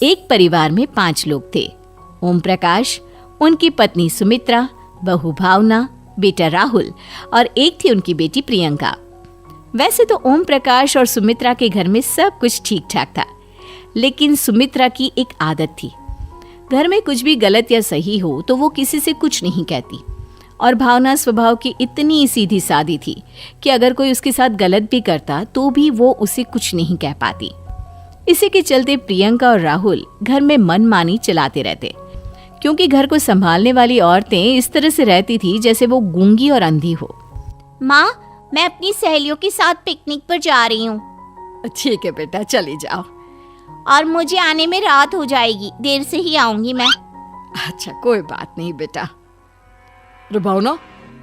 एक परिवार में 5 लोग थे। ओम प्रकाश, उनकी पत्नी सुमित्रा, बहू भावना, बेटा राहुल और एक थी उनकी बेटी प्रियंका। वैसे तो ओम प्रकाश और सुमित्रा के घर में सब कुछ ठीक ठाक था, लेकिन सुमित्रा की एक आदत थी। घर में कुछ भी गलत या सही हो तो वो किसी से कुछ नहीं कहती, और भावना स्वभाव की इतनी सीधी सादी थी कि अगर कोई उसके साथ गलत भी करता तो भी वो उसे कुछ नहीं कह पाती। इसी के चलते प्रियंका और राहुल घर में मनमानी चलाते रहते, क्योंकि घर को संभालने वाली औरतें इस तरह से रहती थी जैसे वो गूंगी और अंधी हो। माँ, मैं अपनी सहेलियों के साथ पिकनिक पर जा रही हूँ। ठीक है बेटा, चली जाओ। और मुझे आने में रात हो जाएगी, देर से ही आऊंगी मैं। अच्छा, कोई बात नहीं बेटा। अरे भावना,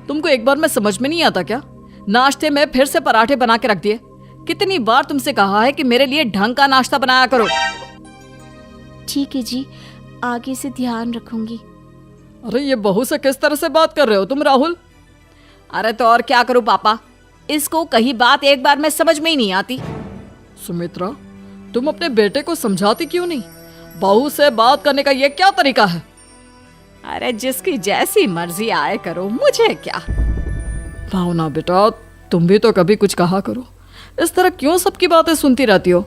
तुमको एक बार में समझ में नहीं आता क्या? नाश्ते में फिर से पराठे बना के रख दिए। कितनी बार तुमसे कहा है कि मेरे लिए ढंग का नाश्ता बनाया करो। ठीक है जी, आगे से ध्यान रखूंगी। अरे ये बहू से किस तरह से बात कर रहे हो तुम राहुल? अरे तो और क्या करूं पापा, इसको कहीं बात एक बार में समझ में ही नहीं आती। सुमित्रा, तुम अपने बेटे को समझाती क्यों नहीं? बहू से बात करने का ये क्या तरीका है? अरे जिसकी जैसी मर्जी आए करो, मुझे क्या। भावना बेटा, तुम भी तो कभी कुछ कहा करो। इस तरह क्यों सबकी बातें सुनती रहती हो?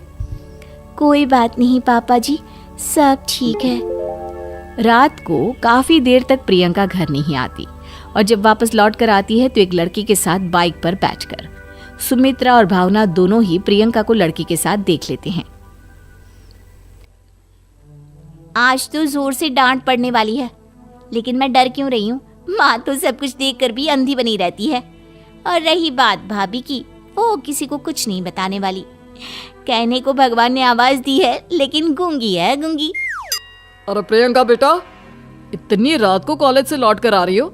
कोई बात नहीं पापा जी, सब ठीक है। रात को काफी देर तक प्रियंका घर नहीं आती, और जब वापस लौट कर आती है तो एक लड़की के साथ बाइक पर बैठकर। सुमित्रा और भावना दोनों ही प्रियंका को लड़की के साथ देख लेते हैं। आज तो जोर से डांट पड़ने वाली है, लेकिन मैं डर क्यों रही हूँ? माँ तो सब कुछ देखकर भी अंधी बनी रहती है। और रही बात भाभी की, वो किसी को कुछ नहीं बताने वाली। कहने को भगवान ने आवाज दी है, लेकिन गूंगी है गूंगी। अरे प्रियंका बेटा, इतनी रात को कॉलेज से लौट कर आ रही हो?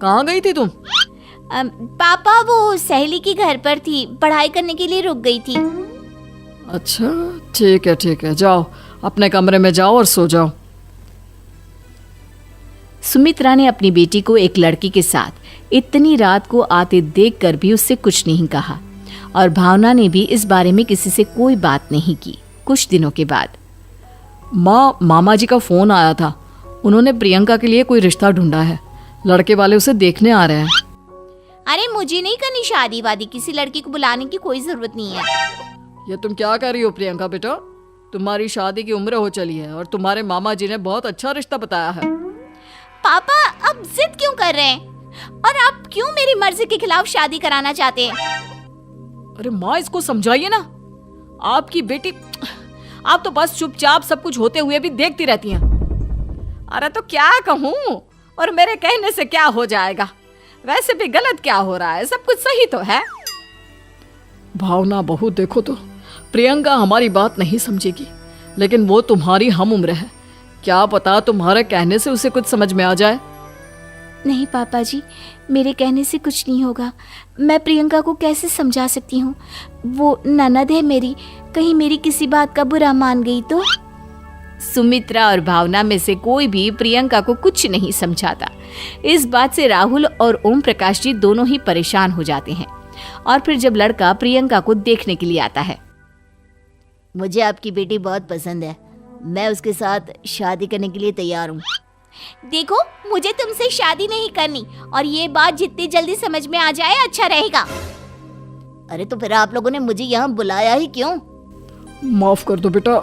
कहाँ गई थी तुम? पापा, वो सहेली के घर पर थी, पढ़ाई करने के लिए रुक गई थी। अच्छा, ठीक है, जाओ अपने कमरे में जाओ और सो जाओ। सुमित्रा ने अपनी बेटी को एक लड़की के साथ इतनी रात को आते देखकर भी उससे कुछ नहीं कहा, और भावना ने भी इस बारे में किसी से कोई बात नहीं की। कुछ दिनों के बाद मामा जी का फोन आया था। उन्होंने प्रियंका के लिए कोई रिश्ता ढूंढा है। लड़के वाले उसे देखने आ रहे हैं। अरे मुझे नहीं करनी शादी वादी, किसी लड़की को बुलाने की कोई जरूरत नहीं है। ये तुम क्या कर रही हो प्रियंका बेटा? तुम्हारी शादी की उम्र हो चली है और तुम्हारे मामा जी ने बहुत अच्छा रिश्ता बताया है। पापा, अब जिद क्यों कर रहे हैं? और आप क्यों मेरी मर्जी के खिलाफ शादी कराना चाहते हैं? अरे माँ, इसको समझाइए ना। आपकी बेटी, आप तो बस चुपचाप सब कुछ होते हुए भी देखती रहती हैं। अरे तो क्या कहूँ, और मेरे कहने से क्या हो जाएगा? वैसे भी गलत क्या हो रहा है, सब कुछ सही तो है। भावना बहू, देखो तो प्रियंका हमारी बात नहीं समझेगी, लेकिन वो तुम्हारी हम उम्र है। क्या पता तुम्हारे कहने से उसे कुछ समझ में आ जाए। नहीं पापा जी, मेरे कहने से कुछ नहीं होगा। मैं प्रियंका को कैसे समझा सकती हूँ? वो ननद है मेरी, कहीं मेरी किसी बात का बुरा मान गई तो? सुमित्रा और भावना में से कोई भी प्रियंका को कुछ नहीं समझाता। इस बात से राहुल और ओम प्रकाश जी दोनों ही परेशान हो जाते हैं। और फिर जब लड़का प्रियंका को देखने के लिए आता है, मुझे आपकी बेटी बहुत पसंद है, मैं उसके साथ शादी करने के लिए तैयार हूँ। देखो, मुझे तुमसे शादी नहीं करनी, और ये बात जितनी जल्दी समझ में आ जाए अच्छा रहेगा। अरे तो फिर आप लोगों ने मुझे यहाँ बुलाया ही क्यों? माफ कर दो बेटा,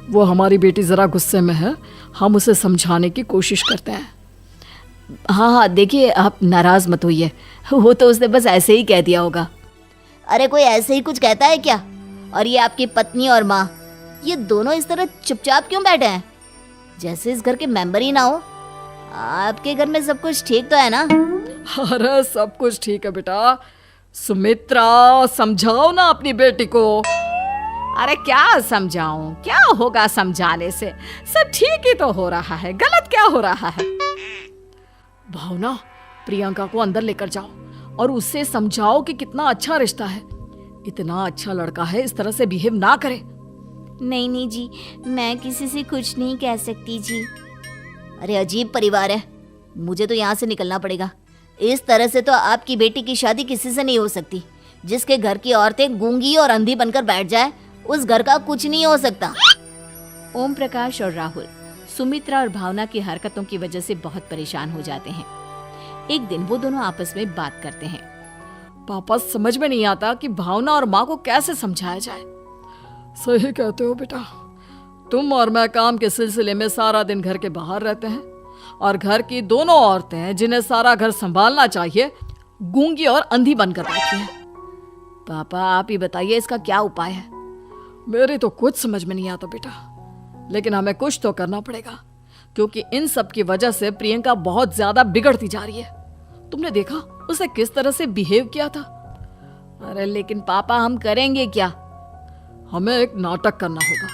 वो हमारी बेटी जरा गुस्से में है, हम उसे समझाने की कोशिश करते हैं। हाँ, देखिए आप नाराज मत होइए, वो तो उसने बस ऐसे ही कह दिया होगा। अरे कोई ऐसे ही कुछ कहता है क्या? और ये आपकी पत्नी और माँ, ये दोनों इस तरह चुपचाप क्यों बैठे हैं, जैसे इस घर के मेंबर ही ना हो? आपके घर में सब कुछ ठीक तो है ना? अरे सब कुछ ठीक है बेटा। सुमित्रा, समझाओ ना अपनी बेटी को। अरे क्या समझाऊं, क्या होगा समझाने से? सब ठीक ही तो हो रहा है, गलत क्या हो रहा है? भावना, प्रियंका को अंदर लेकर जाओ और उससे समझाओ कि कितना अच्छा रिश्ता है। इतना अच्छा लड़का है, इस तरह से बिहेव ना करे। नहीं जी, मैं किसी से कुछ नहीं कह सकती जी। अरे अजीब परिवार है, मुझे तो यहाँ से निकलना पड़ेगा। इस तरह से तो आपकी बेटी की शादी किसी से नहीं हो सकती। जिसके घर की औरतें गूंगी और अंधी बनकर बैठ जाए, उस घर का कुछ नहीं हो सकता। ओम प्रकाश और राहुल सुमित्रा और भावना की हरकतों की वजह से बहुत परेशान हो जाते हैं। एक दिन वो दोनों आपस में बात करते हैं। पापा, समझ में नहीं आता कि भावना और माँ को कैसे समझाया जाए। सही कहते हो बेटा, तुम और मैं काम के सिलसिले में सारा दिन घर के बाहर रहते हैं और घर की दोनों औरतें जिन्हें सारा घर संभालना चाहिए गूंगी और अंधी बनकर बैठी हैं। पापा, आप ही बताइए इसका क्या उपाय है? मेरी तो कुछ समझ में नहीं आता बेटा, लेकिन हमें कुछ तो करना पड़ेगा क्योंकि इन सब की वजह से प्रियंका बहुत ज्यादा बिगड़ती जा रही है। तुमने देखा उसे किस तरह से बिहेव किया था। अरे लेकिन पापा, हम करेंगे क्या? हमें एक नाटक करना होगा।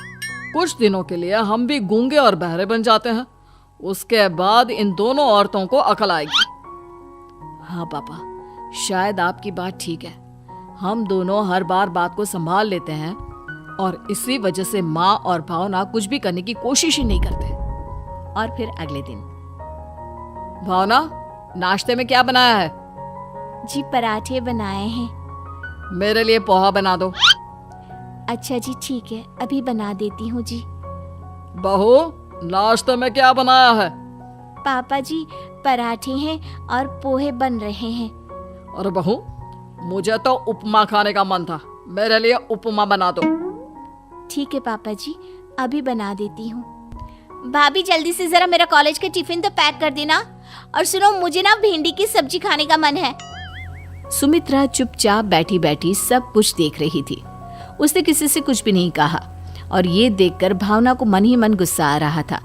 कुछ दिनों के लिए हम भी गूंगे और बहरे बन जाते हैं, उसके बाद इन दोनों औरतों को अकल आएगी। हाँ पापा, शायद आपकी बात ठीक है। हम दोनों हर बार बात को संभाल लेते हैं और इसी वजह से माँ और भावना कुछ भी करने की कोशिश ही नहीं करते। और फिर अगले दिन, भावना, नाश्ते में क्या बनाया है? जी पराठे बनाए हैं। मेरे लिए पोहा बना दो। अच्छा जी, ठीक है, अभी बना देती हूँ जी। बहू, नाश्ते में क्या बनाया है? पापा जी, पराठे हैं और पोहे बन रहे हैं। अरे बहू, मुझे तो उपमा खाने का मन था, मेरे लिए उपमा बना दो। ठीक है पापा जी, अभी बना देती हूँ। भाभी, जल्दी से जरा मेरा कॉलेज के टिफिन तो पैक कर देना। और सुनो, मुझे ना भिंडी की सब्जी खाने का मन है। सुमित्रा चुपचाप बैठी बैठी सब कुछ देख रही थी। उसने किसी से कुछ भी नहीं कहा और ये देखकर भावना को मन ही मन गुस्सा आ रहा था,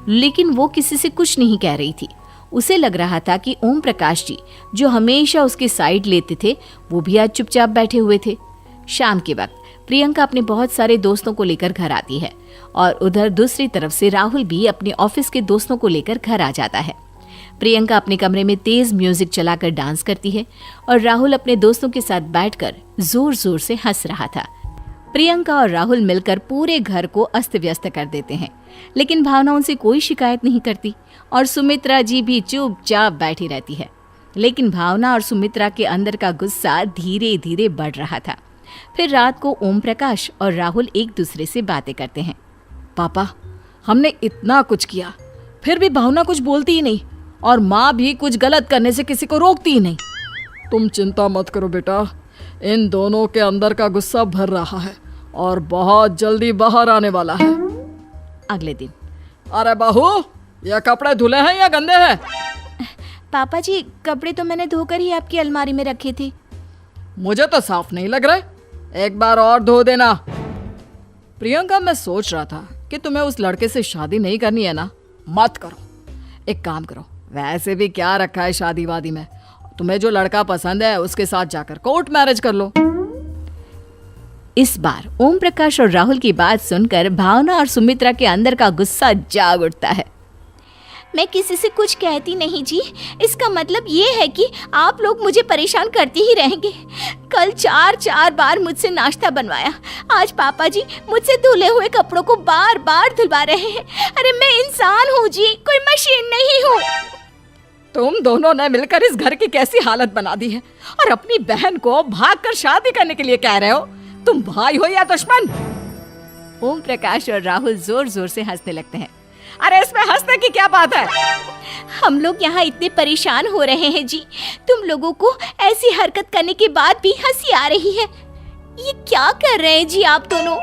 लेकिन वो किसी से कुछ नहीं कह रही थी। उसे लग रहा था कि ओम प्रकाश जी, जो हमेशा उसकी साइड लेते थे, वो भी आज चुपचाप बैठे हुए थे। शाम के वक्त प्रियंका अपने बहुत सारे दोस्तों को लेकर घर आती है और उधर दूसरी तरफ से राहुल भी अपने ऑफिस के दोस्तों को लेकर घर आ जाता है। प्रियंका अपने कमरे में तेज म्यूजिक चलाकर डांस करती है और राहुल अपने दोस्तों के साथ बैठकर जोर जोर से हंस रहा था। प्रियंका और राहुल मिलकर पूरे घर को अस्त व्यस्त कर देते हैं, लेकिन भावना उनसे कोई शिकायत नहीं करती और सुमित्रा जी भी चुपचाप बैठी रहती है। लेकिन भावना और सुमित्रा के अंदर का गुस्सा धीरे धीरे बढ़ रहा था। फिर रात को ओम प्रकाश और राहुल एक दूसरे से बातें करते हैं। पापा, हमने इतना कुछ किया, फिर भी भावना कुछ बोलती ही नहीं और माँ भी कुछ गलत करने से किसी को रोकती ही नहीं। तुम चिंता मत करो बेटा, इन दोनों के अंदर का गुस्सा भर रहा है और बहुत जल्दी बाहर आने वाला है। अगले दिन, अरे बहू, ये कपड़े धुले हैं या गंदे हैं? पापा जी, कपड़े तो मैंने धोकर ही आपकी अलमारी में रखे थे। मुझे तो साफ नहीं लग रहे, एक बार और धो देना। प्रियंका, मैं सोच रहा था कि तुम्हें उस लड़के से शादी नहीं करनी है ना, मत करो। एक काम करो, वैसे भी क्या रखा है शादी वादी में, तुम्हें जो लड़का पसंद है उसके साथ जाकर कोर्ट मैरिज कर लो। इस बार ओम प्रकाश और राहुल की बात सुनकर भावना और सुमित्रा के अंदर का गुस्सा जाग उठता है। मैं किसी से कुछ कहती नहीं जी, इसका मतलब ये है कि आप लोग मुझे परेशान करते ही रहेंगे। कल 4 बार मुझसे नाश्ता बनवाया, आज पापा जी मुझसे धुले हुए कपड़ों को बार बार धुलवा रहे हैं। अरे मैं इंसान हूँ जी, कोई मशीन नहीं हूँ। तुम दोनों ने मिलकर इस घर की कैसी हालत बना दी है और अपनी बहन को भागकर शादी करने के लिए कह रहे हो। तुम भाई हो या दुश्मन? ओम प्रकाश और राहुल जोर जोर से हंसने लगते हैं। अरे इसमें हंसने की क्या बात है? हम लोग यहाँ इतने परेशान हो रहे हैं जी, तुम लोगों को ऐसी हरकत करने के बाद भी हंसी आ रही है। ये क्या कर रहे हैं जी आप दोनों?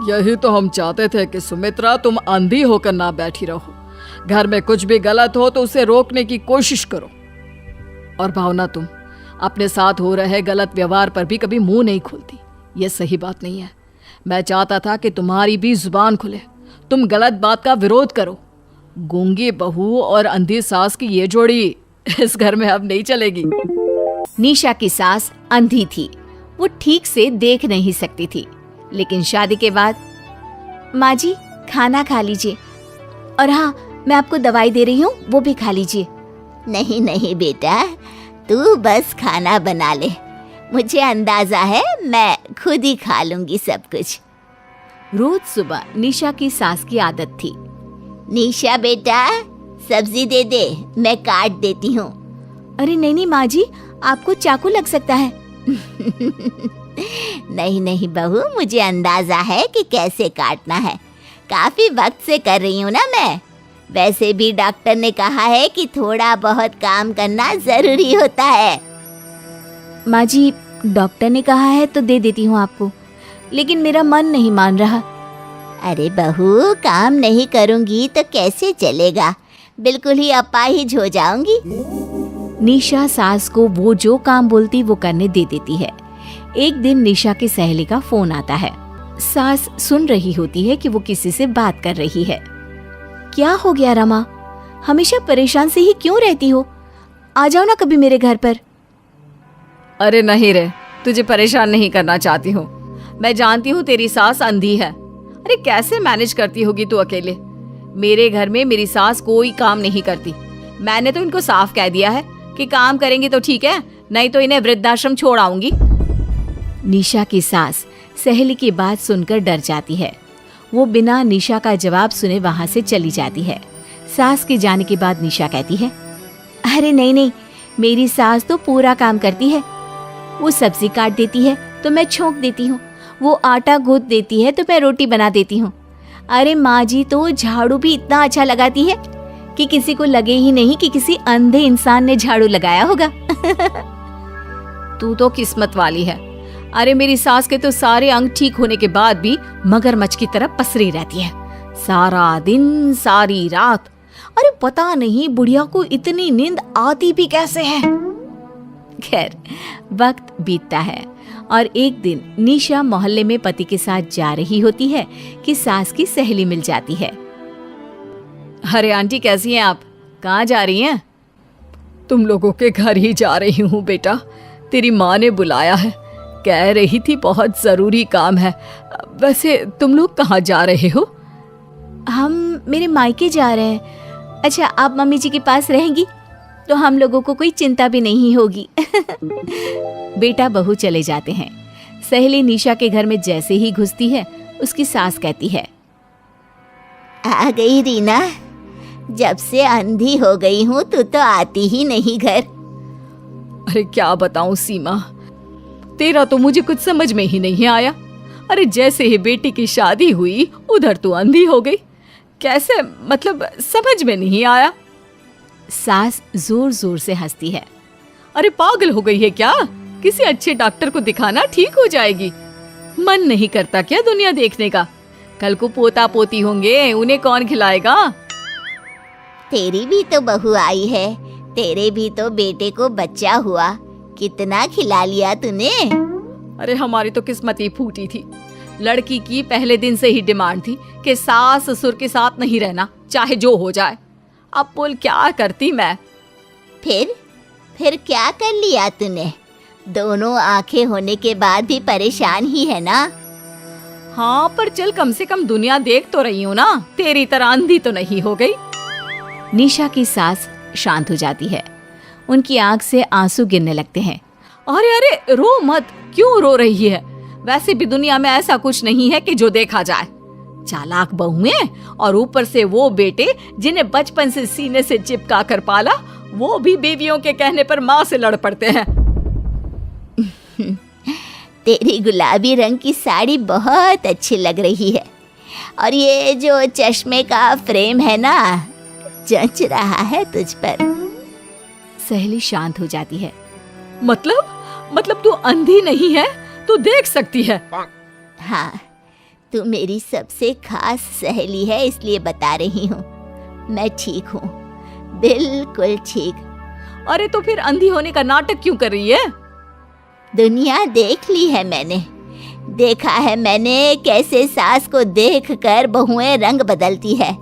यही तो हम चाहते थे कि सुमित्रा, तुम अंधी होकर ना बैठी रहो। घर में कुछ भी गलत हो तो उसे रोकने की कोशिश करो। और भावना, तुम अपने साथ हो रहे गलत व्यवहार पर भी कभी मुंह नहीं खोलती, ये सही बात नहीं है। मैं चाहता था कि तुम्हारी भी जुबान खुले, तुम गलत बात का विरोध करो। गूंगी बहू और अंधी सास की ये जोड़ी इस घर में अब नहीं चलेगी। निशा की सास अंधी थी, वो ठीक से देख नहीं सकती थी, लेकिन शादी के बाद, माँ जी खाना खा लीजिए, और हाँ, मैं आपको दवाई दे रही हूँ, वो भी खा लीजिए। नहीं नहीं बेटा, तू बस खाना बना ले, मुझे अंदाजा है मैं खुद ही खा लूंगी सब कुछ। रोज सुबह निशा की सास की आदत थी। निशा बेटा, सब्जी दे दे, मैं काट देती हूँ। अरे नहीं माँ जी, आपको चाकू लग सकता है। नहीं नहीं बहू, मुझे अंदाजा है कि कैसे काटना है। काफी वक्त से कर रही हूँ ना मैं। वैसे भी डॉक्टर ने कहा है कि थोड़ा बहुत काम करना जरूरी होता है। माँ जी, डॉक्टर ने कहा है तो दे देती हूँ आपको, लेकिन मेरा मन नहीं मान रहा। अरे बहू, काम नहीं करूँगी तो कैसे चलेगा? बिल्कुल ही अपाहिज हो जाऊंगी। निशा सास को वो जो काम बोलती वो करने दे देती है। एक दिन निशा की सहेली का फोन आता है। सास सुन रही होती है कि वो किसी से बात कर रही है। क्या हो गया रमा, हमेशा परेशान से ही क्यों रहती हो? आ जाओ ना कभी मेरे घर पर। अरे नहीं रे, तुझे परेशान नहीं करना चाहती हूँ। मैं जानती हूँ तेरी सास अंधी है। अरे कैसे मैनेज करती होगी तू अकेले? मेरे घर में मेरी सास कोई काम नहीं करती। मैंने तो इनको साफ कह दिया है कि काम करेंगी तो ठीक है, नहीं तो इन्हें वृद्धाश्रम छोड़ आऊंगी। निशा की सास सहेली की बात सुनकर डर जाती है। वो बिना निशा का जवाब सुने वहां से चली जाती है। सास के जाने के बाद निशा कहती है, अरे नहीं नहीं, मेरी सास तो पूरा काम करती है। वो सब्जी काट देती है तो मैं छोंक देती हूँ, वो आटा गूंथ देती है तो मैं रोटी बना देती हूँ। अरे माँ जी तो झाड़ू भी इतना अच्छा लगाती है कि किसी को लगे ही नहीं कि किसी अंधे इंसान ने झाड़ू लगाया होगा। तू तो किस्मत वाली है। अरे मेरी सास के तो सारे अंग ठीक होने के बाद भी मगरमच्छ की तरह पसरी रहती है, सारा दिन सारी रात। अरे पता नहीं बुढ़िया को इतनी नींद आती भी कैसे है। खैर, वक्त बीतता है और एक दिन निशा मोहल्ले में पति के साथ जा रही होती है कि सास की सहेली मिल जाती है। अरे आंटी, कैसी हैं आप? कहाँ जा रही हैं? तुम लोगों के घर ही जा रही हूँ बेटा। तेरी माँ ने बुलाया है, कह रही थी बहुत जरूरी काम है। वैसे तुम लोग कहाँ जा रहे हो? हम मेरे मायके जा रहे हैं। अच्छा, आप मम्मी जी के पास रहेंगी तो हम लोगों को कोई चिंता भी नहीं होगी। बेटा बहू चले जाते हैं। सहेली निशा के घर में जैसे ही घुसती है, उसकी सास कहती है, आ गई रीना। जब से अंधी हो गई हूँ तू तो आती ही नहीं घर। अरे क्या बताऊं सीमा, तेरा तो मुझे कुछ समझ में ही नहीं आया। अरे जैसे ही बेटी की शादी हुई उधर तू अंधी हो गई। कैसे, मतलब समझ में नहीं आया। सास जोर जोर से हंसती है। अरे पागल हो गई है क्या? किसी अच्छे डॉक्टर को दिखाना, ठीक हो जाएगी। मन नहीं करता क्या दुनिया देखने का? कल को पोता पोती होंगे, उन्हें कौन खिलाएगा? तेरी भी तो बहू आई है, तेरे भी तो बेटे को बच्चा हुआ, कितना खिला लिया तूने। अरे हमारी तो किस्मत ही फूटी थी। लड़की की पहले दिन से ही डिमांड थी कि सास ससुर के साथ नहीं रहना, चाहे जो हो जाए। अब बोल क्या करती मैं। फिर क्या कर लिया तूने? दोनों आंखें होने के बाद भी परेशान ही है ना? हाँ, पर चल कम से कम दुनिया देख तो रही हूँ ना, तेरी तरह अंधी तो नहीं हो गई। निशा की सास शांत हो जाती है। उनकी आंख से आंसू गिरने लगते हैं। अरे अरे रो मत, क्यों रो रही है? वैसे भी दुनिया में ऐसा कुछ नहीं है कि जो देखा जाए। चालाक बहुएं और ऊपर से वो बेटे जिन्हें बचपन से सीने से चिपका कर पाला, वो भी बीवियों के कहने पर माँ से लड़ पड़ते हैं। तेरी गुलाबी रंग की साड़ी बहुत अच्छी लग रही है, और ये जो चश्मे का फ्रेम है ना, जच रहा है तुझ पर। सहेली शांत हो जाती है। मतलब तू अंधी नहीं है, तू देख सकती है। हाँ, तू मेरी सबसे खास सहेली है, इसलिए बता रही हूँ। मैं ठीक हूँ, बिल्कुल ठीक। अरे तो फिर अंधी होने का नाटक क्यों कर रही है? दुनिया देख ली है मैंने, देखा है मैंने कैसे सास को देखकर बहुएं रंग बदलती है।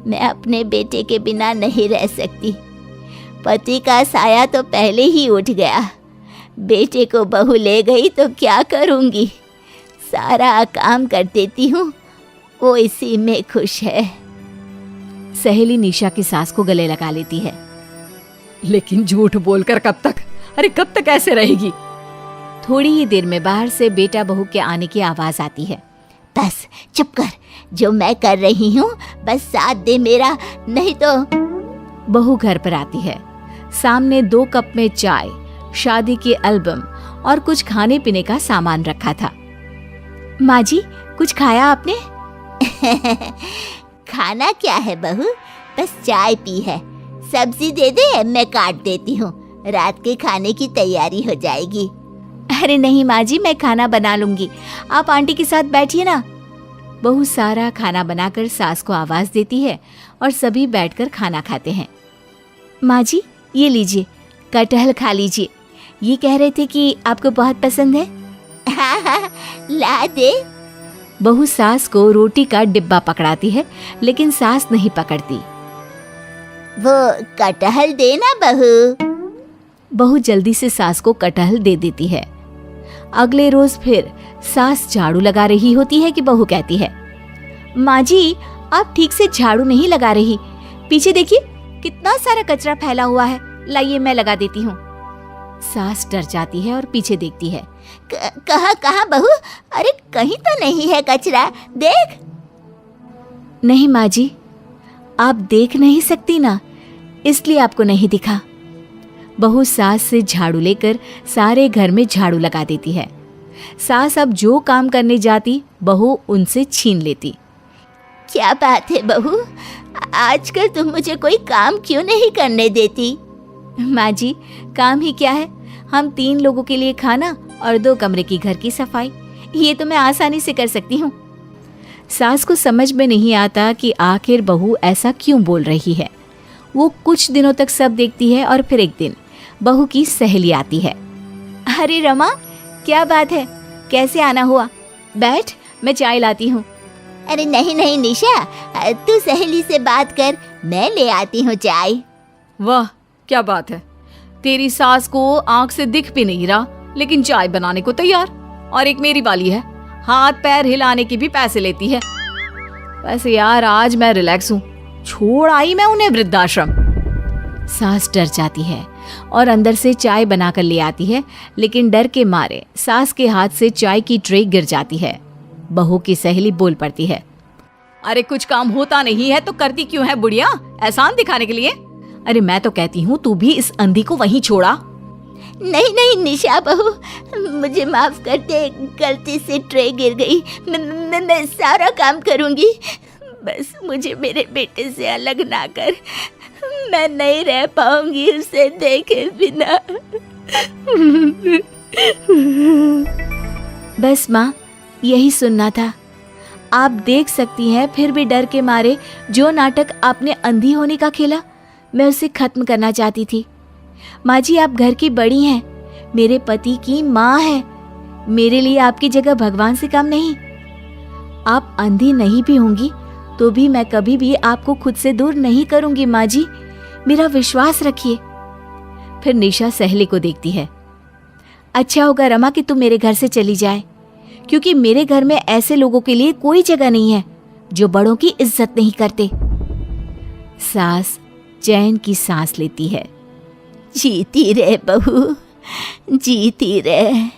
मैं अपने बेटे के बिना नहीं रह सकती। पति का साया तो पहले ही उठ गया, बेटे को बहू ले गई तो क्या करूँगी? सारा काम कर देती हूँ, वो इसी में खुश है। सहेली निशा की सास को गले लगा लेती है। लेकिन झूठ बोलकर कब तक? अरे कब तक ऐसे रहेगी? थोड़ी ही देर में बाहर से बेटा बहू के आने की आवाज आती है। बस चुप कर, जो मैं कर रही हूँ बस साथ दे मेरा, नहीं तो। बहू घर पर आती है। सामने 2 कप में चाय, शादी की एल्बम और कुछ खाने पीने का सामान रखा था। माँ जी, कुछ खाया आपने? खाना क्या है बहू, बस चाय पी है। सब्जी दे दे, मैं काट देती हूँ, रात के खाने की तैयारी हो जाएगी। अरे नहीं माँ जी, मैं खाना बना लूंगी, आप आंटी के साथ बैठिए ना। बहू सारा खाना बनाकर सास को आवाज देती है और सभी बैठकर खाना खाते हैं। माँ जी ये लीजिए, कटहल खा लीजिए, ये कह रहे थे कि आपको बहुत पसंद है। हाँ हाँ, ला दे। बहू सास को रोटी का डिब्बा पकड़ाती है, लेकिन सास नहीं पकड़ती। वो कटहल देना बहू। बहू जल्दी से सास को कटहल दे देती है। अगले रोज फिर सास झाड़ू लगा रही होती है कि बहू कहती है, माँ जी आप ठीक से झाड़ू नहीं लगा रही, पीछे देखिए कितना सारा कचरा फैला हुआ है, लाइए मैं लगा देती हूँ। सास डर जाती है और पीछे देखती है। कहाँ कहाँ बहू, अरे कहीं तो नहीं है कचरा, देख। नहीं माँ जी, आप देख नहीं सकती ना, इसलिए आपको नहीं दिखा। बहू सास से झाड़ू लेकर सारे घर में झाड़ू लगा देती है। सास अब जो काम करने जाती, बहू उनसे छीन लेती। क्या बात है बहू, आजकल तुम मुझे कोई काम क्यों नहीं करने देती? माँ जी काम ही क्या है, हम 3 लोगों के लिए खाना और 2 कमरे की घर की सफाई, ये तो मैं आसानी से कर सकती हूँ। सास को समझ में नहीं आता कि आखिर बहू ऐसा क्यों बोल रही है। वो कुछ दिनों तक सब देखती है और फिर एक दिन बहू की सहेली आती है। अरे रमा, क्या बात है, कैसे आना हुआ? बैठ, मैं चाय लाती हूँ। अरे नहीं नहीं निशा, तू सहेली से बात कर, मैं ले आती हूँ चाय। वाह क्या बात है, तेरी सास को आंख से दिख भी नहीं रहा, लेकिन चाय बनाने को तैयार। और एक मेरी वाली है, हाथ पैर हिलाने की भी पैसे लेती है। वैसे यार आज मैं रिलैक्स हूँ, छोड़ आई मैं उन्हें वृद्धाश्रम। सास डर जाती है और अंदर से चाय बनाकर ले आती है, लेकिन डर के मारे सास के हाथ से चाय की ट्रे गिर जाती है। बहू की सहेली बोल पड़ती है, अरे कुछ काम होता नहीं है तो करती क्यों है बुढ़िया, एहसान दिखाने के लिए? अरे मैं तो कहती हूँ तू भी इस अंधी को वहीं छोड़ा। नहीं नहीं निशा बहू, मुझे माफ कर दे, गलती से ट्रे गिर गई, मैं सारा काम करूँगी, बस मुझे मेरे बेटे से अलग ना कर, मैं नहीं रह पाऊंगी उसे देखे बिना। बस माँ यही सुनना था। आप देख सकती हैं, फिर भी डर के मारे जो नाटक आपने अंधी होने का खेला, मैं उसे खत्म करना चाहती थी। माँ जी आप घर की बड़ी हैं, मेरे पति की माँ है, मेरे लिए आपकी जगह भगवान से कम नहीं। आप अंधी नहीं भी होंगी तो भी मैं कभी भी आपको खुद से दूर नहीं करूंगी माँ जी, मेरा विश्वास रखिए। फिर निशा सहेली को देखती है। अच्छा होगा रमा कि तुम मेरे घर से चली जाए, क्योंकि मेरे घर में ऐसे लोगों के लिए कोई जगह नहीं है जो बड़ों की इज्जत नहीं करते। सास चैन की सांस लेती है। जीती रहे बहू, जीती रहे।